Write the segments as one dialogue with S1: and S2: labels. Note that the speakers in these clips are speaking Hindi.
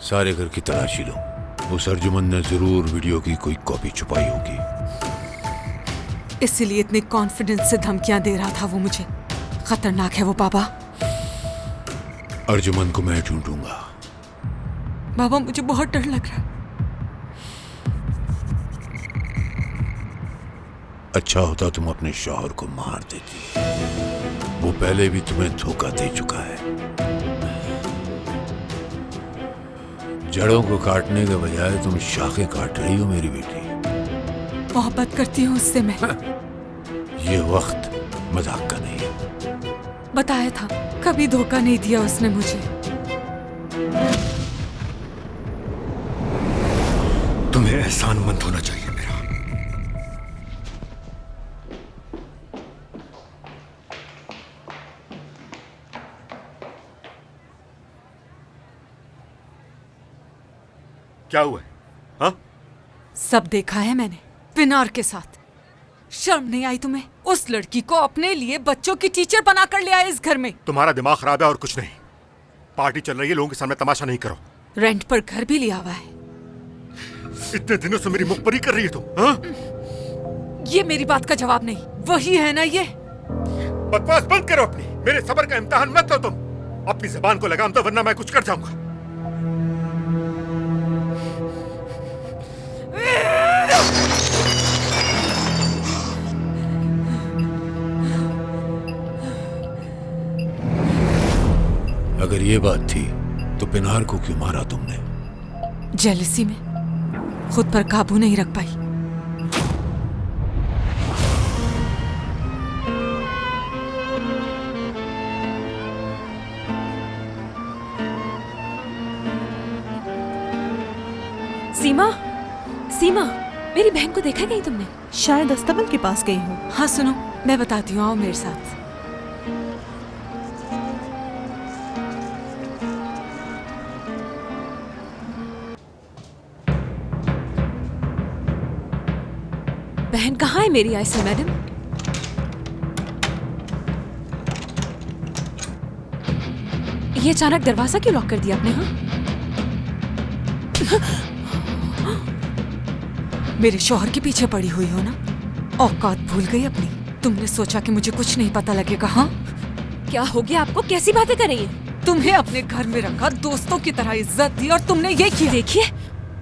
S1: सारे घर की तलाशी लो। उस अर्जुमन ने जरूर वीडियो की कोई कॉपी छुपाई होगी।
S2: इसीलिए इतने कॉन्फिडेंस से धमकियां दे रहा था वो मुझे। खतरनाक है वो बाबा।
S1: अर्जुमन को मैं ढूंढूंगा।
S2: बाबा मुझे बहुत डर लग रहा है।
S1: अच्छा होता तुम अपने शौहर को मार देती। वो पहले भी तुम्हें धोखा दे चुका है। जड़ों को काटने के बजाय तुम शाखें काट रही हो मेरी बेटी।
S2: मोहब्बत करती हूँ उससे मैं।
S1: ये वक्त मजाक का नहीं है।
S2: बताया था, कभी धोखा नहीं दिया उसने मुझे।
S3: तुम्हें एहसानमंद होना चाहिए मेरा। क्या हुआ है? हाँ?
S2: सब देखा है मैंने, पिनार के साथ। शर्म नहीं आई तुम्हें? उस लड़की को अपने लिए बच्चों की टीचर बनाकर ले आए इस घर में।
S3: तुम्हारा दिमाग खराब है और कुछ नहीं। पार्टी चल रही है, लोगों के सामने तमाशा नहीं करो।
S2: रेंट पर घर भी लिया हुआ है।
S3: इतने दिनों से मेरी मुखबरी कर रही है तुम। हाँ?
S2: ये मेरी बात का जवाब नहीं। वही है ना ये?
S3: बकवास बंद करो अपनी। मेरे सब्र का इम्तिहान मत लो तुम। अपनी जबान को लगाम दो वरना मैं कुछ कर जाऊंगा।
S1: अगर ये बात थी तो पिनार को क्यों मारा तुमने?
S2: जेलसी में खुद पर काबू नहीं रख पाई।
S4: सीमा, सीमा, मेरी बहन को देखा कहीं तुमने?
S5: शायद अस्तबल के पास गई हो।
S2: हाँ सुनो, मैं बताती हूँ, आओ मेरे साथ।
S4: बहन कहाँ है मेरी आयशा मैडम? ये अचानक दरवाजा क्यों लॉक कर दिया आपने? हाँ?
S2: मेरे शौहर के पीछे पड़ी हुई हो ना? औकात भूल गई अपनी? तुमने सोचा कि मुझे कुछ नहीं पता लगेगा? हाँ,
S4: क्या हो गया आपको? कैसी बातें कर रही हैं?
S2: तुम्हें अपने घर में रखा, दोस्तों की तरह इज्जत दी और तुमने ये किया।
S4: देखिए,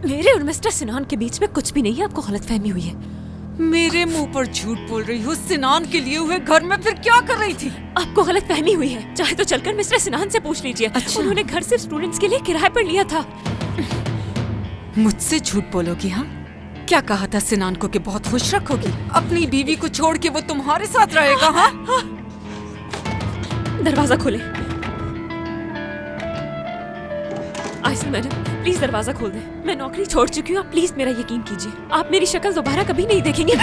S4: मेरे और मिस्टर सिनान के बीच में कुछ भी नहीं है। आपको गलतफहमी हुई है।
S2: मेरे मुंह पर झूठ बोल रही हो। सिनान के लिए हुए घर में फिर क्या कर रही थी?
S4: आपको गलतफहमी हुई है। चाहे तो चलकर मिस्टर सिनान से पूछ लीजिए।
S2: अच्छा।
S4: उन्होंने घर सिर्फ स्टूडेंट्स के लिए किराए पर लिया था।
S2: मुझसे झूठ बोलोगी? हाँ, क्या कहा था सिनान को कि बहुत खुश रखोगी? अपनी बीवी को छोड़ के वो तुम्हारे साथ रहेगा? हाँ?
S4: दरवाजा खोले। आयशा मैडम, प्लीज दरवाजा खोल दें। मैं नौकरी छोड़ चुकी हूँ। आप प्लीज मेरा यकीन कीजिए। आप मेरी शक्ल दोबारा कभी नहीं देखेंगे।